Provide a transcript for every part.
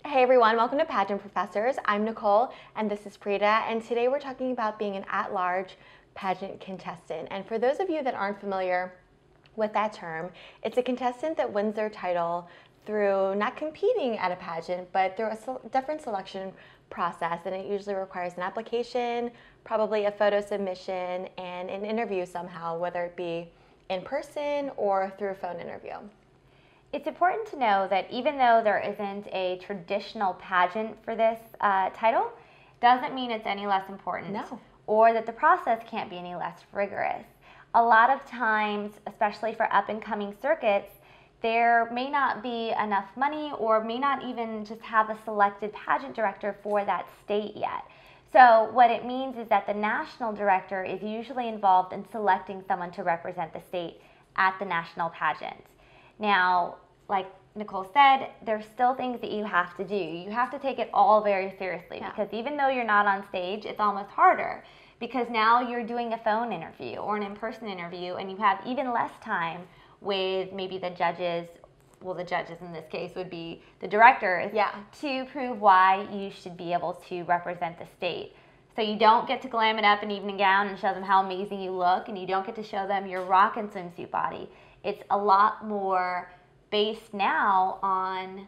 Hey everyone, welcome to Pageant Professors. I'm Nicole and this is Prita, and today we're talking about being an at-large pageant contestant. And for those of you that aren't familiar with that term, it's a contestant that wins their title through not competing at a pageant, but through a different selection process, and it usually requires an application, probably a photo submission, and an interview somehow, whether it be in person or through a phone interview. It's important to know that even though there isn't a traditional pageant for this title, doesn't mean it's any less important. No. Or that the process can't be any less rigorous. A lot of times, especially for up-and-coming circuits, there may not be enough money or may not even just have a selected pageant director for that state yet. So what it means is that the national director is usually involved in selecting someone to represent the state at the national pageant. Now, like Nicole said, there's still things that you have to do. You have to take it all very seriously because even though you're not on stage, it's almost harder because now you're doing a phone interview or an in-person interview and you have even less time with maybe the judges, well, the judges in this case would be the directors, to prove why you should be able to represent the state. So you don't get to glam it up in evening gown and show them how amazing you look, and you don't get to show them your rockin' swimsuit body. It's a lot more based now on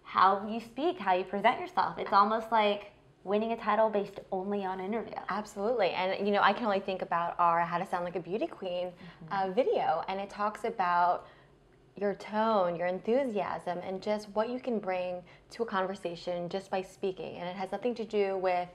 how you speak, how you present yourself. It's almost like winning a title based only on interview. Absolutely. And, you know, I can only think about our How to Sound Like a Beauty Queen video, and it talks about your tone, your enthusiasm, and just what you can bring to a conversation just by speaking. And it has nothing to do with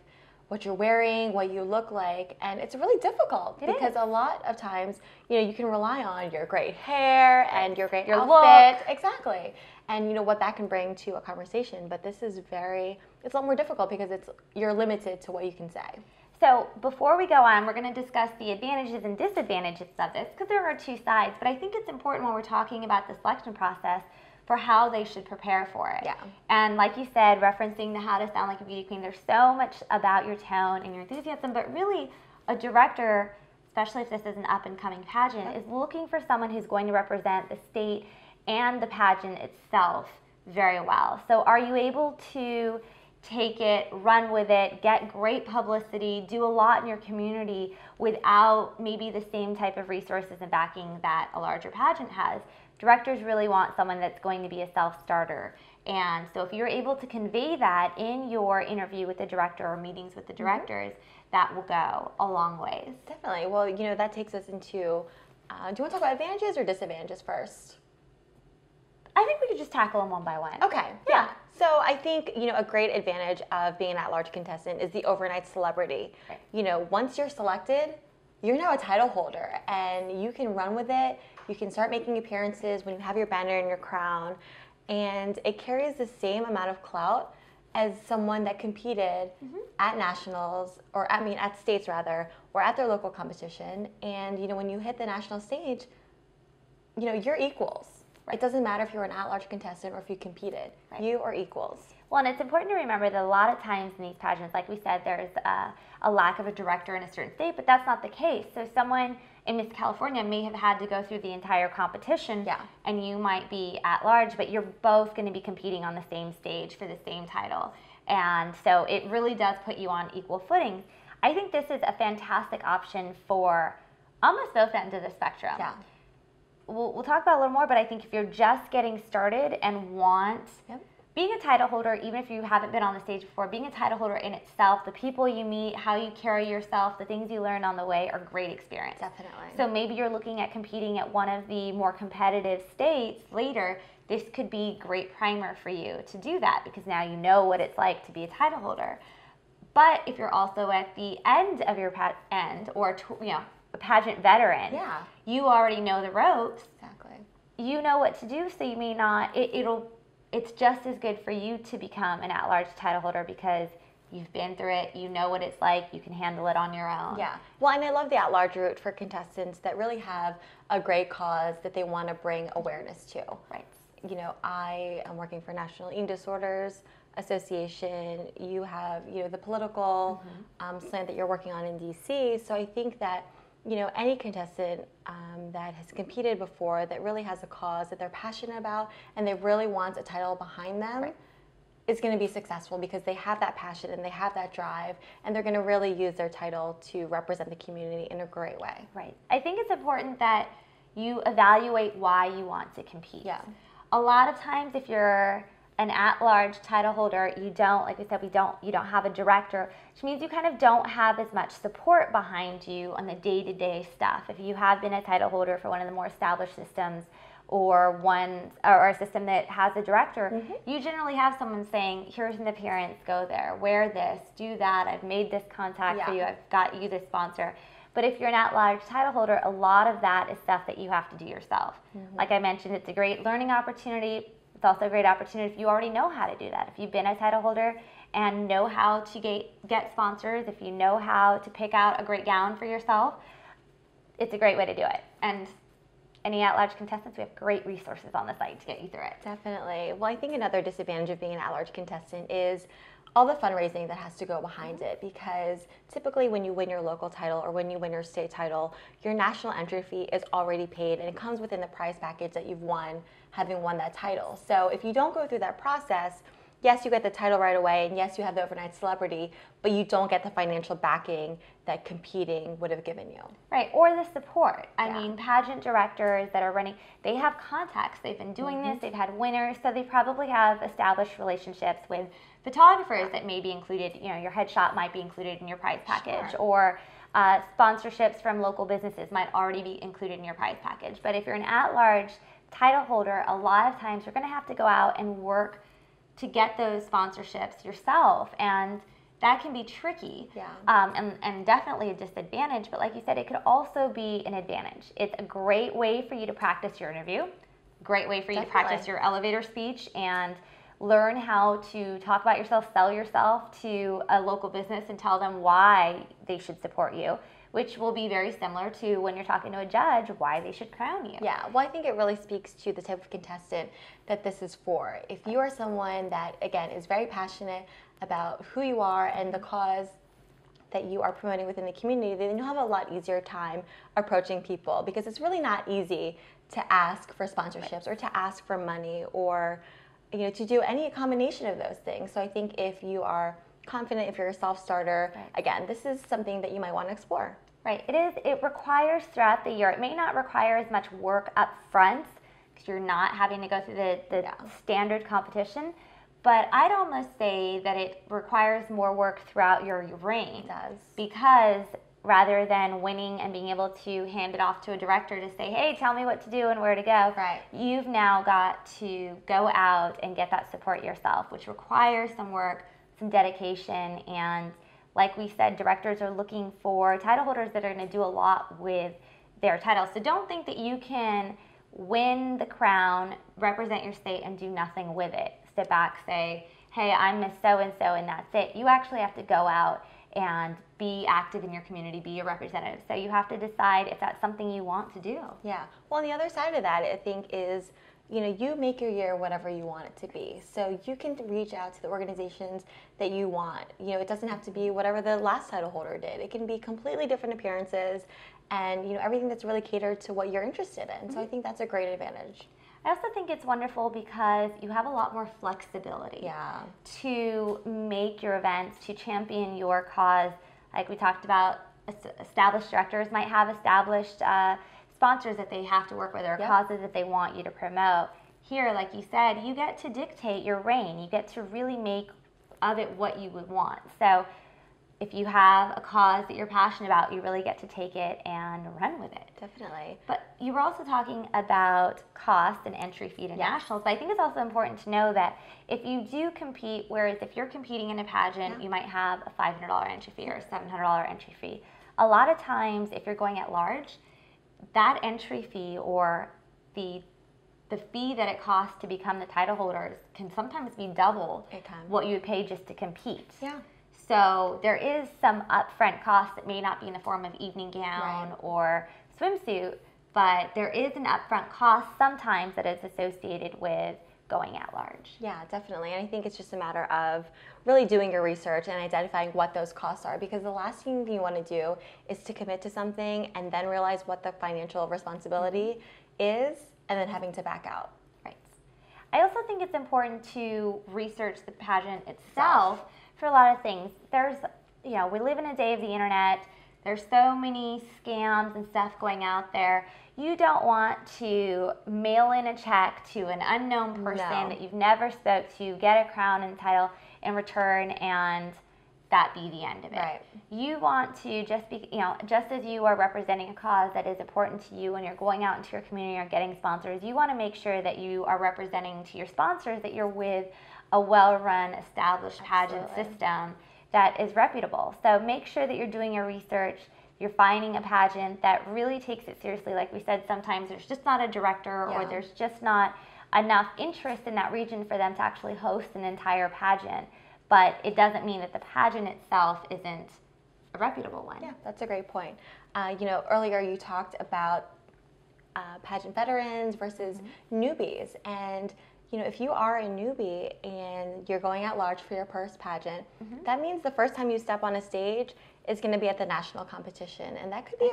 what you're wearing, what you look like, and it's really difficult because a lot of times, you know, you can rely on your great hair and your great outfit. Exactly. And you know what that can bring to a conversation, but this is it's a lot more difficult because you're limited to what you can say. So before we go on, we're going to discuss the advantages and disadvantages of this because there are two sides, but I think it's important when we're talking about the selection process for how they should prepare for it. Yeah. And like you said, referencing the How to Sound Like a Beauty Queen, there's so much about your tone and your enthusiasm, but really a director, especially if this is an up-and-coming pageant, is looking for someone who's going to represent the state and the pageant itself very well. So are you able to take it, run with it, get great publicity, do a lot in your community without maybe the same type of resources and backing that a larger pageant has? Directors really want someone that's going to be a self-starter. And so if you're able to convey that in your interview with the director or meetings with the directors, that will go a long ways. Definitely. Well, you know, that takes us into, do you want to talk about advantages or disadvantages first? I think we could just tackle them one by one. Okay. Yeah. So I think, you know, a great advantage of being an at-large contestant is the overnight celebrity. Right. You know, once you're selected, you're now a title holder and you can run with it. You can start making appearances when you have your banner and your crown, and it carries the same amount of clout as someone that competed at nationals, or at states rather, or at their local competition. And you know, when you hit the national stage, you know, you're equals. Right. It doesn't matter if you're an at-large contestant or if you competed. Right. You are equals. Well, and it's important to remember that a lot of times in these pageants, like we said, there's a lack of a director in a certain state, but that's not the case. So someone in Miss California may have had to go through the entire competition, and you might be at large, but you're both going to be competing on the same stage for the same title. And so it really does put you on equal footing. I think this is a fantastic option for almost both ends of the spectrum. Yeah. We'll talk about it a little more, but I think if you're just getting started and want being a title holder, even if you haven't been on the stage before, being a title holder in itself, the people you meet, how you carry yourself, the things you learn on the way are great experience. Definitely. So maybe you're looking at competing at one of the more competitive states later. This could be great primer for you to do that because now you know what it's like to be a title holder. But if you're also at the end of your a pageant veteran, you already know the ropes. Exactly. You know what to do, so you may not. It's just as good for you to become an at-large title holder because you've been through it, you know what it's like, you can handle it on your own. Yeah. Well, and I love the at-large route for contestants that really have a great cause that they want to bring awareness to. Right. You know, I am working for National Eating Disorders Association. You have, you know, the political slant that you're working on in DC. So I think that, you know, any contestant that has competed before that really has a cause that they're passionate about and they really want a title behind them is going to be successful because they have that passion and they have that drive, and they're going to really use their title to represent the community in a great way. Right. I think it's important that you evaluate why you want to compete. Yeah. A lot of times if you're an at-large title holder, you don't, like we said, you don't have a director, which means you kind of don't have as much support behind you on the day-to-day stuff. If you have been a title holder for one of the more established systems, or a system that has a director, you generally have someone saying, here's an appearance, go there, wear this, do that, I've made this contact for you, I've got you this sponsor. But if you're an at-large title holder, a lot of that is stuff that you have to do yourself. Like I mentioned, it's a great learning opportunity. It's also a great opportunity if you already know how to do that. If you've been a title holder and know how to get sponsors, if you know how to pick out a great gown for yourself, it's a great way to do it. And any at-large contestants, we have great resources on the site to get you through it. Definitely. Well, I think another disadvantage of being an at-large contestant is all the fundraising that has to go behind it, because typically when you win your local title or when you win your state title, your national entry fee is already paid and it comes within the prize package that you've won, having won that title. So if you don't go through that process, yes, you get the title right away, and yes, you have the overnight celebrity, but you don't get the financial backing that competing would have given you. Right, or the support. I mean, pageant directors that are running, they have contacts. They've been doing this, they've had winners, so they probably have established relationships with photographers that may be included, your headshot might be included in your prize package, or sponsorships from local businesses might already be included in your prize package. But if you're an at-large title holder, a lot of times you're going to have to go out and work to get those sponsorships yourself, and that can be tricky, and definitely a disadvantage. But like you said, it could also be an advantage. It's a great way for you to practice your interview, great way for you to practice your elevator speech, and learn how to talk about yourself, sell yourself to a local business and tell them why they should support you, which will be very similar to when you're talking to a judge, why they should crown you. Yeah, well, I think it really speaks to the type of contestant that this is for. If you are someone that, again, is very passionate about who you are and the cause that you are promoting within the community, then you'll have a lot easier time approaching people, because it's really not easy to ask for sponsorships or to ask for money, or to do any combination of those things. So I think if you are confident, if you're a self-starter, again, this is something that you might want to explore. Right, it requires throughout the year, it may not require as much work up front because you're not having to go through the standard competition, but I'd almost say that it requires more work throughout your reign. It does. Because rather than winning and being able to hand it off to a director to say, hey, tell me what to do and where to go, you've now got to go out and get that support yourself, which requires some work, some dedication, and like we said, directors are looking for title holders that are going to do a lot with their title. So don't think that you can win the crown, represent your state, and do nothing with it. Step back, say, hey, I'm Miss So-and-so, and that's it. You actually have to go out and be active in your community, be a representative. So you have to decide if that's something you want to do. Yeah. Well, the other side of that, I think, is you make your year whatever you want it to be. So you can reach out to the organizations that you want. It doesn't have to be whatever the last title holder did. It can be completely different appearances, and everything that's really catered to what you're interested in. So I think that's a great advantage. I also think it's wonderful because you have a lot more flexibility to make your events, to champion your cause. Like we talked about, established directors might have established sponsors that they have to work with, or causes that they want you to promote. Here, like you said, you get to dictate your reign. You get to really make of it what you would want. So if you have a cause that you're passionate about, you really get to take it and run with it. Definitely. But you were also talking about cost and entry fee to nationals. But I think it's also important to know that if you do compete, whereas if you're competing in a pageant, you might have a $500 entry fee or a $700 entry fee. A lot of times, if you're going at large, that entry fee or the fee that it costs to become the title holders can sometimes be double what you would pay just to compete. Yeah. So there is some upfront cost that may not be in the form of evening gown or swimsuit, but there is an upfront cost sometimes that is associated with going at large. Yeah, definitely. And I think it's just a matter of really doing your research and identifying what those costs are, because the last thing you want to do is to commit to something and then realize what the financial responsibility is and then having to back out. Right. I also think it's important to research the pageant itself for a lot of things. There's, we live in a day of the internet. There's so many scams and stuff going out there. You don't want to mail in a check to an unknown person that you've never spoke to, get a crown and title in return, and that be the end of it. Right. You want to just as you are representing a cause that is important to you when you're going out into your community or getting sponsors, you want to make sure that you are representing to your sponsors that you're with a well-run, established pageant system that is reputable. So make sure that you're doing your research. You're finding a pageant that really takes it seriously. Like we said, sometimes there's just not a director or there's just not enough interest in that region for them to actually host an entire pageant. But it doesn't mean that the pageant itself isn't a reputable one. Yeah, that's a great point. Earlier you talked about pageant veterans versus newbies. And, if you are a newbie and you're going at large for your first pageant, that means the first time you step on a stage is going to be at the national competition. And that could be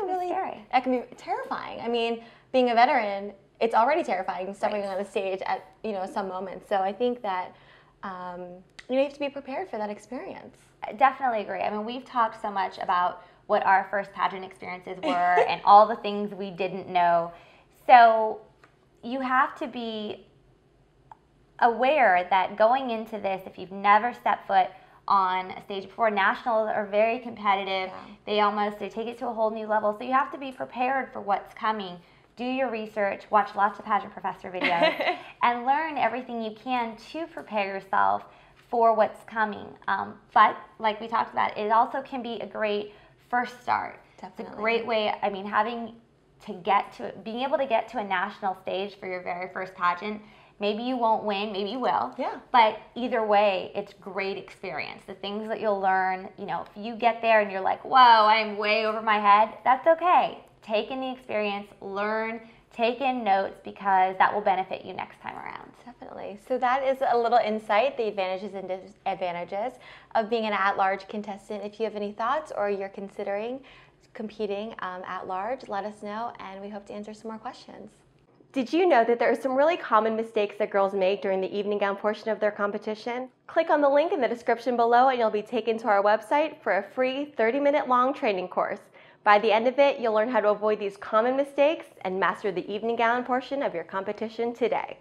that can be terrifying. I mean, being a veteran, it's already terrifying stepping on a stage at, some moments. So I think that you have to be prepared for that experience. I definitely agree. I mean, we've talked so much about what our first pageant experiences were and all the things we didn't know. So you have to be aware that going into this, if you've never stepped foot on a stage before, nationals are very competitive. Yeah. They take it to a whole new level. So you have to be prepared for what's coming. Do your research, watch lots of pageant professor videos, and learn everything you can to prepare yourself for what's coming. But like we talked about, it also can be a great first start. Definitely. It's a great way, being able to get to a national stage for your very first pageant. Maybe you won't win, maybe you will. Yeah. But either way, it's great experience. The things that you'll learn, if you get there and you're like, whoa, I'm way over my head, that's okay. Take in the experience, learn, take in notes, because that will benefit you next time around. Definitely. So that is a little insight, the advantages and disadvantages of being an at-large contestant. If you have any thoughts or you're considering competing at large, let us know, and we hope to answer some more questions. Did you know that there are some really common mistakes that girls make during the evening gown portion of their competition? Click on the link in the description below and you'll be taken to our website for a free 30-minute long training course. By the end of it, you'll learn how to avoid these common mistakes and master the evening gown portion of your competition today.